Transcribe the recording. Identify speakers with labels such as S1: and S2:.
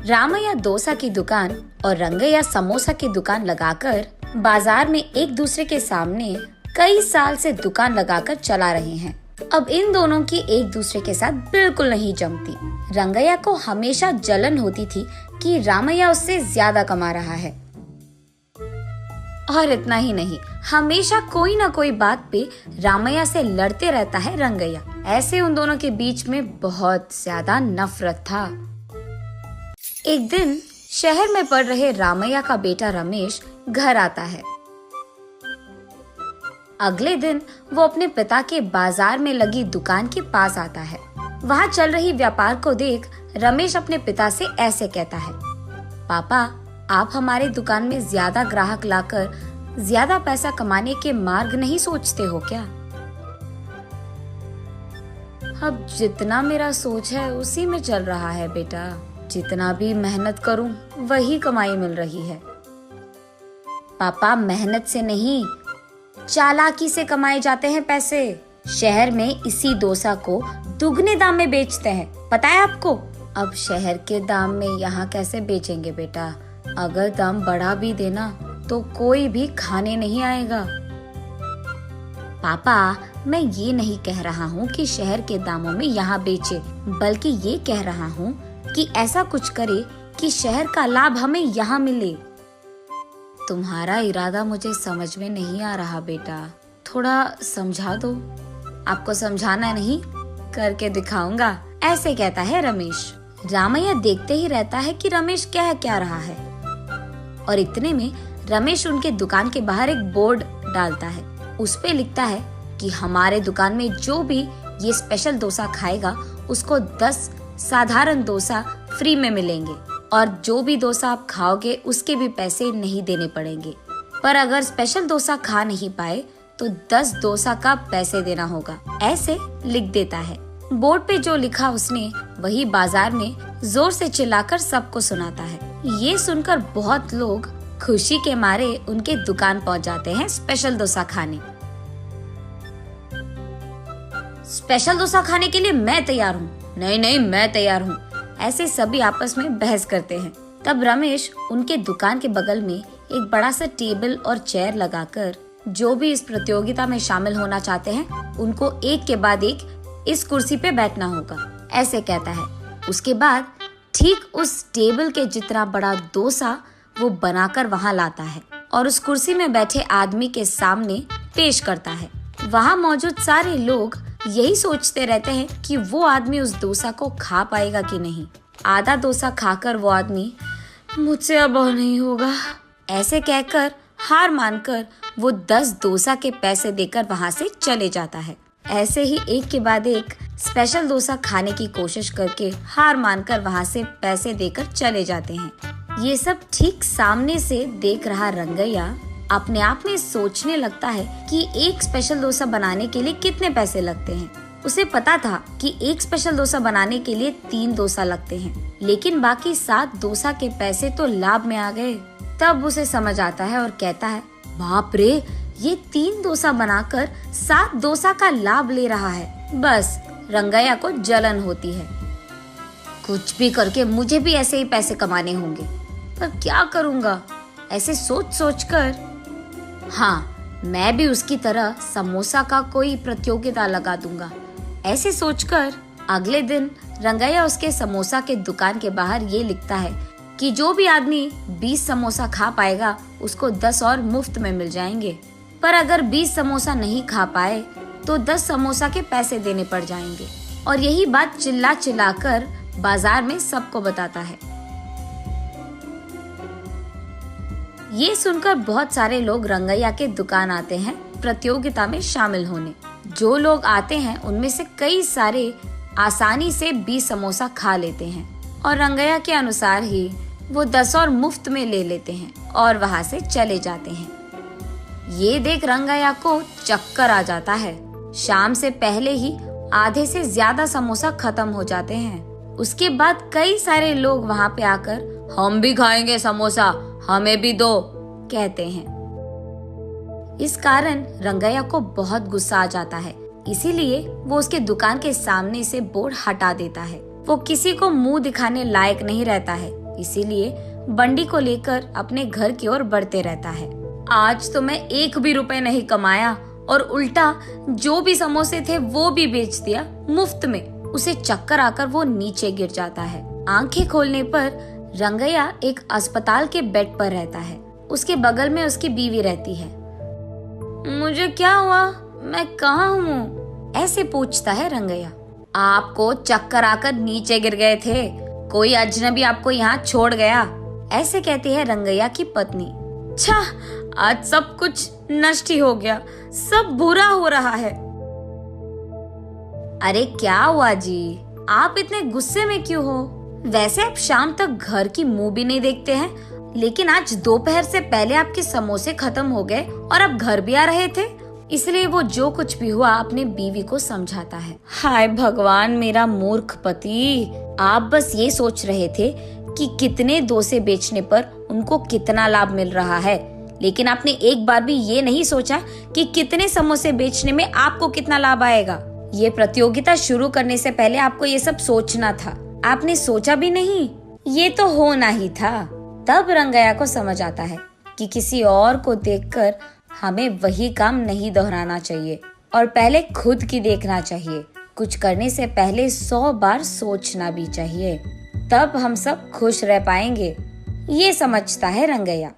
S1: रामैया डोसा की दुकान और रंगैया समोसा की दुकान लगाकर बाजार में एक दूसरे के सामने कई साल से दुकान लगाकर चला रहे हैं। अब इन दोनों की एक दूसरे के साथ बिल्कुल नहीं जमती। रंगैया को हमेशा जलन होती थी कि रामैया उससे ज्यादा कमा रहा है। और इतना ही नहीं, हमेशा कोई ना कोई बात पे रामैया से लड़ते रहता है रंगैया। ऐसे उन दोनों के बीच में बहुत ज्यादा नफरत था। एक दिन शहर में पढ़ रहे रामैया का बेटा रमेश घर आता है। अगले दिन वो अपने पिता के बाजार में लगी दुकान के पास आता है। वहाँ चल रही व्यापार को देख रमेश अपने पिता से ऐसे कहता है, पापा, आप हमारे दुकान में ज्यादा ग्राहक लाकर ज्यादा पैसा कमाने के मार्ग नहीं सोचते हो क्या? अब जितना मेरा सोच है उसी में चल रहा है बेटा। जितना भी मेहनत करूं वही कमाई मिल रही है। पापा, मेहनत से नहीं, चालाकी से कमाए जाते हैं पैसे। शहर में इसी डोसा को दुगने दाम में बेचते हैं, पता है आपको? अब शहर के दाम में यहाँ कैसे बेचेंगे बेटा? अगर दाम बढ़ा भी देना तो कोई भी खाने नहीं आएगा। पापा, मैं ये नहीं कह रहा हूँ कि शहर के दामों में यहाँ बेचे, बल्कि ये कह रहा हूँ कि ऐसा कुछ करे कि शहर का लाभ हमें यहाँ मिले। तुम्हारा इरादा मुझे समझ में नहीं आ रहा बेटा, थोड़ा समझा दो। आपको समझाना नहीं, करके दिखाऊंगा, ऐसे कहता है रमेश। रामैया देखते ही रहता है कि रमेश कह क्या रहा है। और इतने में रमेश उनके दुकान के बाहर एक बोर्ड डालता है। उस पे लिखता है कि हमारे दुकान में जो भी ये स्पेशल डोसा खाएगा उसको 10 साधारण डोसा फ्री में मिलेंगे, और जो भी डोसा आप खाओगे उसके भी पैसे नहीं देने पड़ेंगे। पर अगर स्पेशल डोसा खा नहीं पाए तो 10 डोसा का पैसे देना होगा, ऐसे लिख देता है। बोर्ड पे जो लिखा उसने वही बाजार में जोर से चिल्लाकर सबको सुनाता है। ये सुनकर बहुत लोग खुशी के मारे उनके दुकान पहुंच जाते हैं स्पेशल डोसा खाने। स्पेशल डोसा खाने के लिए मैं तैयार हूँ। नहीं नहीं, मैं तैयार हूँ। ऐसे सभी आपस में बहस करते हैं। तब रमेश उनके दुकान के बगल में एक बड़ा सा टेबल और चेयर लगाकर जो भी इस प्रतियोगिता में शामिल होना चाहते हैं उनको एक के बाद एक इस कुर्सी पे बैठना होगा, ऐसे कहता है। उसके बाद ठीक उस टेबल के जितना बड़ा डोसा वो बनाकर वहाँ लाता है और उस कुर्सी में बैठे आदमी के सामने पेश करता है। वहाँ मौजूद सारे लोग यही सोचते रहते हैं कि वो आदमी उस डोसा को खा पाएगा कि नहीं। आधा डोसा खाकर वो आदमी, मुझसे अब नहीं होगा, ऐसे कहकर हार मानकर वो 10 डोसा के पैसे देकर वहाँ से चले जाता है। ऐसे ही एक के बाद एक स्पेशल डोसा खाने की कोशिश करके हार मानकर वहाँ से पैसे देकर चले जाते हैं। ये सब ठीक सामने से देख रहा रंगैया अपने आप में सोचने लगता है कि एक स्पेशल डोसा बनाने के लिए कितने पैसे लगते हैं। उसे पता था कि एक स्पेशल डोसा बनाने के लिए 3 डोसा लगते हैं, लेकिन बाकी 7 डोसा के पैसे तो लाभ में आ गए। तब उसे समझ आता है और कहता है, बाप रे, ये 3 डोसा बनाकर 7 डोसा का लाभ ले रहा है। बस रंगैया को जलन होती है। कुछ भी करके मुझे भी ऐसे ही पैसे कमाने होंगे, पर क्या करूँगा? ऐसे सोच सोच कर, हाँ, मैं भी उसकी तरह समोसा का कोई प्रतियोगिता लगा दूंगा, ऐसे सोचकर अगले दिन रंगैया उसके समोसा के दुकान के बाहर ये लिखता है कि जो भी आदमी 20 समोसा खा पाएगा उसको 10 और मुफ्त में मिल जाएंगे। पर अगर 20 समोसा नहीं खा पाए तो 10 समोसा के पैसे देने पड़ जाएंगे। और यही बात चिल्ला चिल्ला कर बाजार में सबको बताता है। ये सुनकर बहुत सारे लोग रंगैया के दुकान आते हैं प्रतियोगिता में शामिल होने। जो लोग आते हैं उनमें से कई सारे आसानी से 20 समोसा खा लेते हैं और रंगैया के अनुसार ही वो 10 और मुफ्त में ले लेते हैं और वहाँ से चले जाते हैं। ये देख रंगैया को चक्कर आ जाता है। शाम से पहले ही आधे से ज्यादा समोसा खत्म हो जाते हैं। उसके बाद कई सारे लोग वहाँ पे आकर, हम भी खाएंगे समोसा, हमें भी दो, कहते हैं। इस कारण रंगैया को बहुत गुस्सा आ जाता है, इसीलिए वो उसके दुकान के सामने से बोर्ड हटा देता है। वो किसी को मुंह दिखाने लायक नहीं रहता है, इसीलिए बंडी को लेकर अपने घर की ओर बढ़ते रहता है। आज तो मैं 1 भी रुपए नहीं कमाया और उल्टा जो भी समोसे थे वो भी बेच दिया मुफ्त में। उसे चक्कर आकर वो नीचे गिर जाता है। आंखें खोलने पर रंगैया एक अस्पताल के बेड पर रहता है। उसके बगल में उसकी बीवी रहती है। मुझे क्या हुआ? मैं कहाँ हूँ? ऐसे पूछता है रंगैया। आपको चक्कर आकर नीचे गिर गए थे, कोई अजनबी आपको यहाँ छोड़ गया, ऐसे कहती है रंगैया की पत्नी। छा, आज सब कुछ नष्ट ही हो गया, सब बुरा हो रहा है। अरे क्या हुआ जी, आप इतने गुस्से में क्यों हो? वैसे आप शाम तक घर की मुंह भी नहीं देखते हैं, लेकिन आज दोपहर से पहले आपके समोसे खत्म हो गए और आप घर भी आ रहे थे। इसलिए वो जो कुछ भी हुआ अपने बीवी को समझाता है। हाय भगवान, मेरा मूर्ख पति, आप बस ये सोच रहे थे कि कितने डोसे बेचने पर उनको कितना लाभ मिल रहा है, लेकिन आपने एक बार भी ये नहीं सोचा कि कितने समोसे बेचने में आपको कितना लाभ आएगा। ये प्रतियोगिता शुरू करने से पहले आपको ये सब सोचना था, आपने सोचा भी नहीं, ये तो होना ही था। तब रंगैया को समझ आता है कि किसी और को देखकर हमें वही काम नहीं दोहराना चाहिए और पहले खुद की देखना चाहिए। कुछ करने से पहले 100 बार सोचना भी चाहिए, तब हम सब खुश रह पाएंगे। ये समझता है रंगैया।